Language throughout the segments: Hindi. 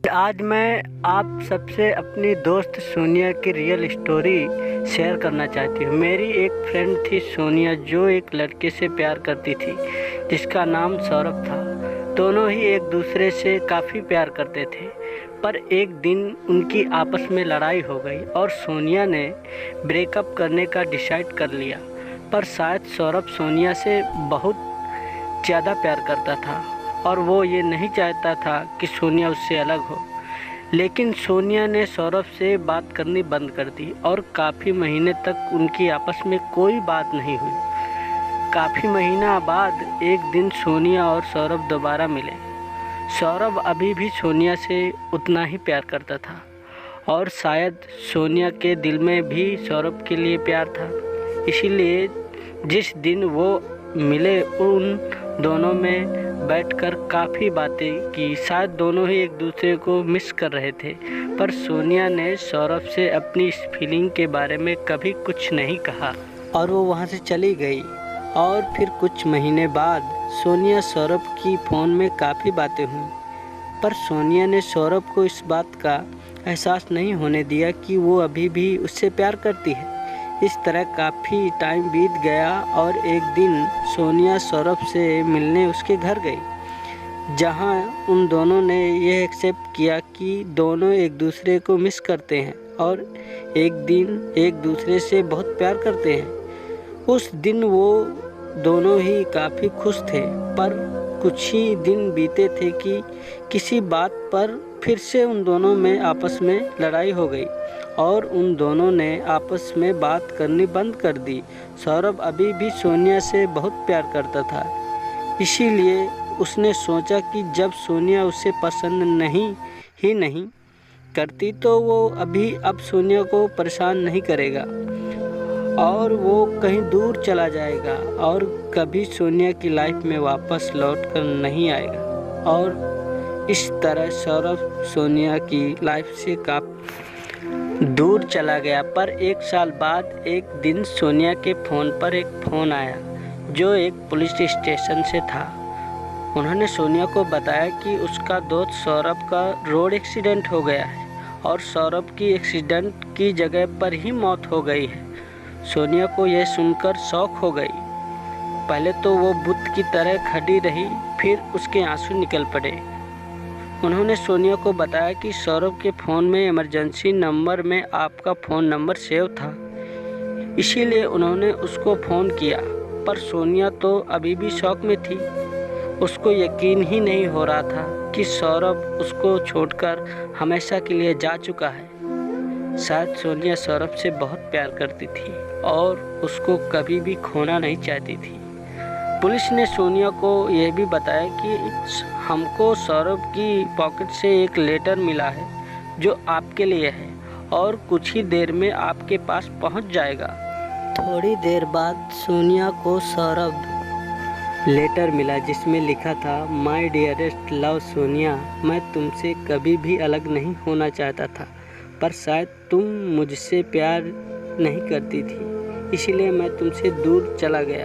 आज मैं आप सबसे अपनी दोस्त सोनिया की रियल स्टोरी शेयर करना चाहती हूँ। मेरी एक फ्रेंड थी सोनिया, जो एक लड़के से प्यार करती थी जिसका नाम सौरभ था। दोनों ही एक दूसरे से काफ़ी प्यार करते थे, पर एक दिन उनकी आपस में लड़ाई हो गई और सोनिया ने ब्रेकअप करने का डिसाइड कर लिया। पर शायद सौरभ सोनिया से बहुत ज़्यादा प्यार करता था और वो ये नहीं चाहता था कि सोनिया उससे अलग हो। लेकिन सोनिया ने सौरभ से बात करनी बंद कर दी और काफ़ी महीने तक उनकी आपस में कोई बात नहीं हुई। काफ़ी महीना बाद एक दिन सोनिया और सौरभ दोबारा मिले। सौरभ अभी भी सोनिया से उतना ही प्यार करता था और शायद सोनिया के दिल में भी सौरभ के लिए प्यार था। इसीलिए जिस दिन वो मिले उन दोनों में बैठकर काफ़ी बातें की। शायद दोनों ही एक दूसरे को मिस कर रहे थे, पर सोनिया ने सौरभ से अपनी इस फीलिंग के बारे में कभी कुछ नहीं कहा और वो वहाँ से चली गई। और फिर कुछ महीने बाद सोनिया सौरभ की फ़ोन में काफ़ी बातें हुई, पर सोनिया ने सौरभ को इस बात का एहसास नहीं होने दिया कि वो अभी भी उससे प्यार करती है। इस तरह काफ़ी टाइम बीत गया और एक दिन सोनिया सौरभ से मिलने उसके घर गई, जहां उन दोनों ने यह एक्सेप्ट किया कि दोनों एक दूसरे को मिस करते हैं और एक दिन एक दूसरे से बहुत प्यार करते हैं। उस दिन वो दोनों ही काफ़ी खुश थे, पर कुछ ही दिन बीते थे कि किसी बात पर फिर से उन दोनों में आपस में लड़ाई हो गई और उन दोनों ने आपस में बात करनी बंद कर दी। सौरभ अभी भी सोनिया से बहुत प्यार करता था, इसीलिए उसने सोचा कि जब सोनिया उसे पसंद नहीं करती तो वो अब सोनिया को परेशान नहीं करेगा और वो कहीं दूर चला जाएगा और कभी सोनिया की लाइफ में वापस लौट कर नहीं आएगा। और इस तरह सौरभ सोनिया की लाइफ से काफ़ी दूर चला गया। पर एक साल बाद एक दिन सोनिया के फ़ोन पर एक फ़ोन आया जो एक पुलिस स्टेशन से था। उन्होंने सोनिया को बताया कि उसका दोस्त सौरभ का रोड एक्सीडेंट हो गया है और सौरभ की एक्सीडेंट की जगह पर ही मौत हो गई है। सोनिया को यह सुनकर शौक हो गई। पहले तो वो बुत की तरह खड़ी रही, फिर उसके आंसू निकल पड़े। उन्होंने सोनिया को बताया कि सौरभ के फ़ोन में इमरजेंसी नंबर में आपका फ़ोन नंबर सेव था, इसीलिए उन्होंने उसको फ़ोन किया। पर सोनिया तो अभी भी शौक में थी। उसको यकीन ही नहीं हो रहा था कि सौरभ उसको छोड़कर हमेशा के लिए जा चुका है। शायद सोनिया सौरभ से बहुत प्यार करती थी और उसको कभी भी खोना नहीं चाहती थी। पुलिस ने सोनिया को यह भी बताया कि हमको सौरभ की पॉकेट से एक लेटर मिला है जो आपके लिए है और कुछ ही देर में आपके पास पहुंच जाएगा। थोड़ी देर बाद सोनिया को सौरभ लेटर मिला जिसमें लिखा था, माय डियरेस्ट लव सोनिया, मैं तुमसे कभी भी अलग नहीं होना चाहता था, पर शायद तुम मुझसे प्यार नहीं करती थी, इसलिए मैं तुमसे दूर चला गया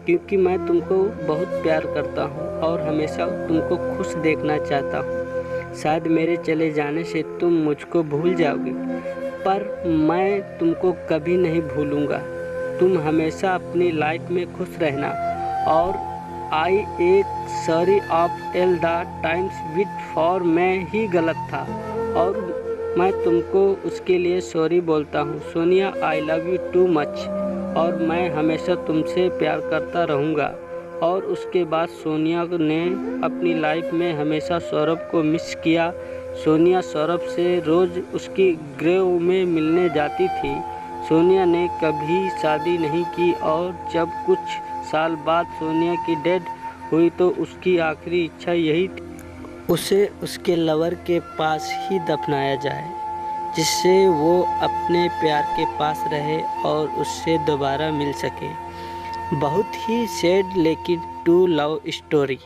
क्योंकि मैं तुमको बहुत प्यार करता हूँ और हमेशा तुमको खुश देखना चाहता हूँ। शायद मेरे चले जाने से तुम मुझको भूल जाओगे, पर मैं तुमको कभी नहीं भूलूँगा। तुम हमेशा अपनी लाइफ में खुश रहना और आई एक sorry of L the times with for मैं ही गलत था और मैं तुमको उसके लिए सॉरी बोलता हूँ। Sonia, I love you too much और मैं हमेशा तुमसे प्यार करता रहूँगा। और उसके बाद सोनिया ने अपनी लाइफ में हमेशा सौरभ को मिस किया। सोनिया सौरभ से रोज़ उसकी ग्रेव में मिलने जाती थी। सोनिया ने कभी शादी नहीं की और जब कुछ साल बाद सोनिया की डेथ हुई तो उसकी आखिरी इच्छा यही थी उसे उसके लवर के पास ही दफनाया जाए, जिससे वो अपने प्यार के पास रहे और उससे दोबारा मिल सके। बहुत ही सैड लेकिन ट्रू लव स्टोरी।